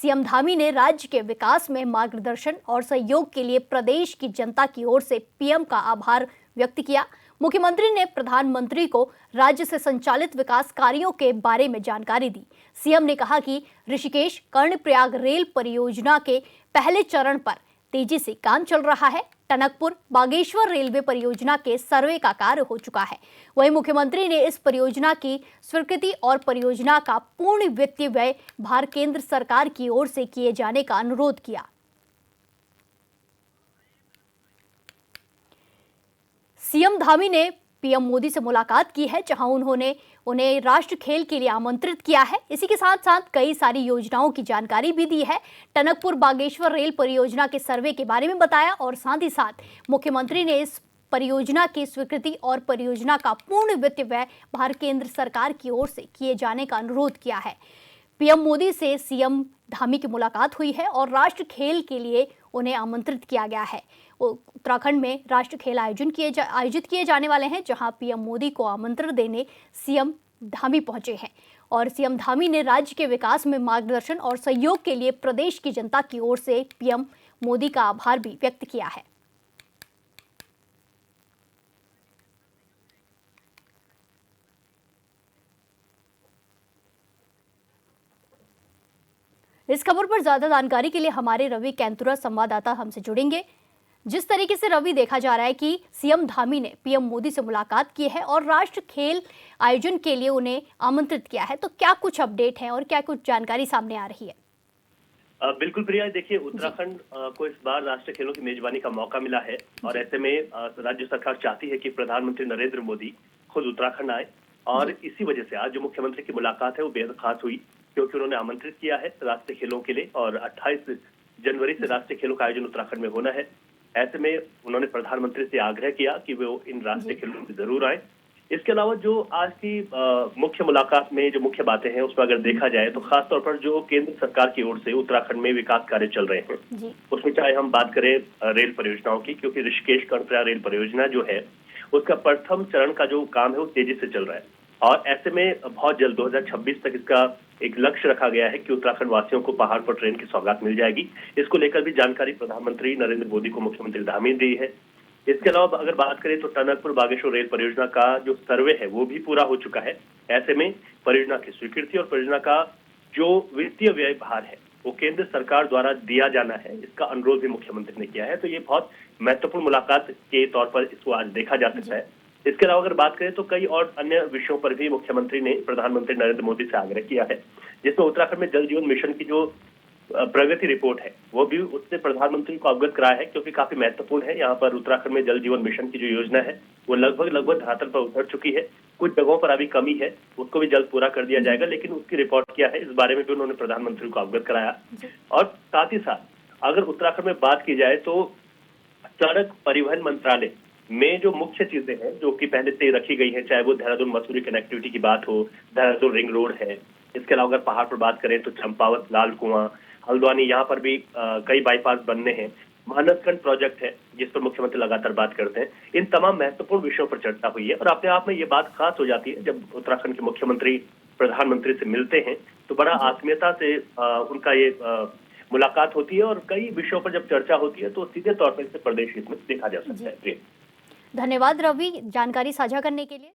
CM Dhami ने राज्य के विकास में मार्गदर्शन और सहयोग के लिए प्रदेश की जनता की ओर से पीएम का आभार व्यक्त किया। मुख्यमंत्री ने प्रधानमंत्री को राज्य से संचालित विकास कार्यों के बारे में जानकारी दी। सीएम ने कहा कि ऋषिकेश कर्णप्रयाग रेल परियोजना के पहले चरण पर तेजी से काम चल रहा है। टनकपुर बागेश्वर रेलवे परियोजना के सर्वे का कार्य हो चुका है। वहीं मुख्यमंत्री ने इस परियोजना की स्वीकृति और परियोजना का पूर्ण वित्तीय व्यय भार केंद्र सरकार की ओर से किए जाने का अनुरोध किया। सीएम धामी ने पीएम मोदी से मुलाकात की है, जहां उन्होंने उन्हें राष्ट्र खेल के लिए आमंत्रित किया है। इसी के साथ साथ कई सारी योजनाओं की जानकारी भी दी है। टनकपुर बागेश्वर रेल परियोजना के सर्वे के बारे में बताया और साथ ही साथ मुख्यमंत्री ने इस परियोजना की स्वीकृति और परियोजना का पूर्ण वित्तीय व्यय भार केंद्र सरकार की ओर से किए जाने का अनुरोध किया है। पीएम मोदी से सीएम धामी की मुलाकात हुई है और राष्ट्र खेल के लिए उन्हें आमंत्रित किया गया है। उत्तराखंड में राष्ट्र खेल आयोजित किए जाने वाले हैं, जहां पीएम मोदी को आमंत्रण देने सीएम धामी पहुंचे हैं और सीएम धामी ने राज्य के विकास में मार्गदर्शन और सहयोग के लिए प्रदेश की जनता की ओर से पीएम मोदी का आभार भी व्यक्त किया है। इस खबर पर ज्यादा जानकारी के लिए हमारे रवि कैंतुरा संवाददाता हमसे जुड़ेंगे। जिस तरीके से रवि देखा जा रहा है कि सीएम धामी ने पीएम मोदी से मुलाकात की है और राष्ट्र खेल आयोजन के लिए उन्हें आमंत्रित किया है, तो क्या कुछ अपडेट है और क्या कुछ जानकारी सामने आ रही है? बिल्कुल प्रिया, देखिए उत्तराखंड को इस बार राष्ट्रीय खेलों की मेजबानी का मौका मिला है और ऐसे में राज्य सरकार चाहती है कि प्रधानमंत्री नरेंद्र मोदी खुद उत्तराखंड आए और इसी वजह से आज जो मुख्यमंत्री की मुलाकात है वो बेहद खास हुई, क्योंकि उन्होंने आमंत्रित किया है राष्ट्रीय खेलों के लिए और 28 जनवरी से राष्ट्रीय खेलों का आयोजन उत्तराखंड में होना है। ऐसे में उन्होंने प्रधानमंत्री से आग्रह किया कि वो इन राष्ट्रीय खेलों में जरूर आए। इसके अलावा जो आज की मुख्य मुलाकात में जो मुख्य बातें हैं उसमें अगर देखा जाए तो खास तौर पर जो केंद्र सरकार की ओर से उत्तराखंड में विकास कार्य चल रहे हैं उसमें चाहे हम बात करें रेल परियोजनाओं की, क्योंकि ऋषिकेश कर्णप्रयाग रेल परियोजना जो है उसका प्रथम चरण का जो काम है वो तेजी से चल रहा है और ऐसे में बहुत जल्द 2026 तक इसका एक लक्ष्य रखा गया है कि उत्तराखंड वासियों को पहाड़ पर ट्रेन की सौगात मिल जाएगी। इसको लेकर भी जानकारी प्रधानमंत्री नरेंद्र मोदी को मुख्यमंत्री धामी ने दी है। इसके अलावा अगर बात करें तो टनकपुर बागेश्वर रेल परियोजना का जो सर्वे है वो भी पूरा हो चुका है। ऐसे में परियोजना की स्वीकृति और परियोजना का जो वित्तीय व्यय भार है वो केंद्र सरकार द्वारा दिया जाना है, इसका अनुरोध भी मुख्यमंत्री ने किया है। तो ये बहुत महत्वपूर्ण मुलाकात के तौर पर इसको आज देखा जा सकता है। इसके अलावा अगर बात करें तो कई और अन्य विषयों पर भी मुख्यमंत्री ने प्रधानमंत्री नरेंद्र मोदी से आग्रह किया है, जिसमें उत्तराखंड में जल जीवन मिशन की जो प्रगति रिपोर्ट है वो भी उससे प्रधानमंत्री को अवगत कराया है, क्योंकि काफी महत्वपूर्ण है। यहाँ पर उत्तराखंड में जल जीवन मिशन की जो योजना है वो लगभग धरातल पर उतर चुकी है। कुछ जगहों पर अभी कमी है, उसको भी जल्द पूरा कर दिया जाएगा, लेकिन उसकी रिपोर्ट क्या है इस बारे में भी उन्होंने प्रधानमंत्री को अवगत कराया। और साथ ही साथ अगर उत्तराखंड में बात की जाए तो सड़क परिवहन मंत्रालय में जो मुख्य चीजें हैं जो कि पहले से रखी गई है, चाहे वो देहरादून मसूरी कनेक्टिविटी की बात हो, देहरादून रिंग रोड है। इसके अलावा अगर पहाड़ पर बात करें तो चंपावत, लाल कुआं, हल्द्वानी, यहाँ पर भी कई बाईपास बनने हैं। मानसखंड प्रोजेक्ट है जिस पर मुख्यमंत्री लगातार बात करते हैं। इन तमाम महत्वपूर्ण विषयों पर चर्चा हुई है और अपने आप में ये बात खास हो जाती है जब उत्तराखंड के मुख्यमंत्री प्रधानमंत्री से मिलते हैं तो बड़ा आत्मीयता से उनका ये मुलाकात होती है और कई विषयों पर जब चर्चा होती है तो सीधे तौर पर इसे प्रदेश हित में देखा जा सकता है। धन्यवाद रवि, जानकारी साझा करने के लिए।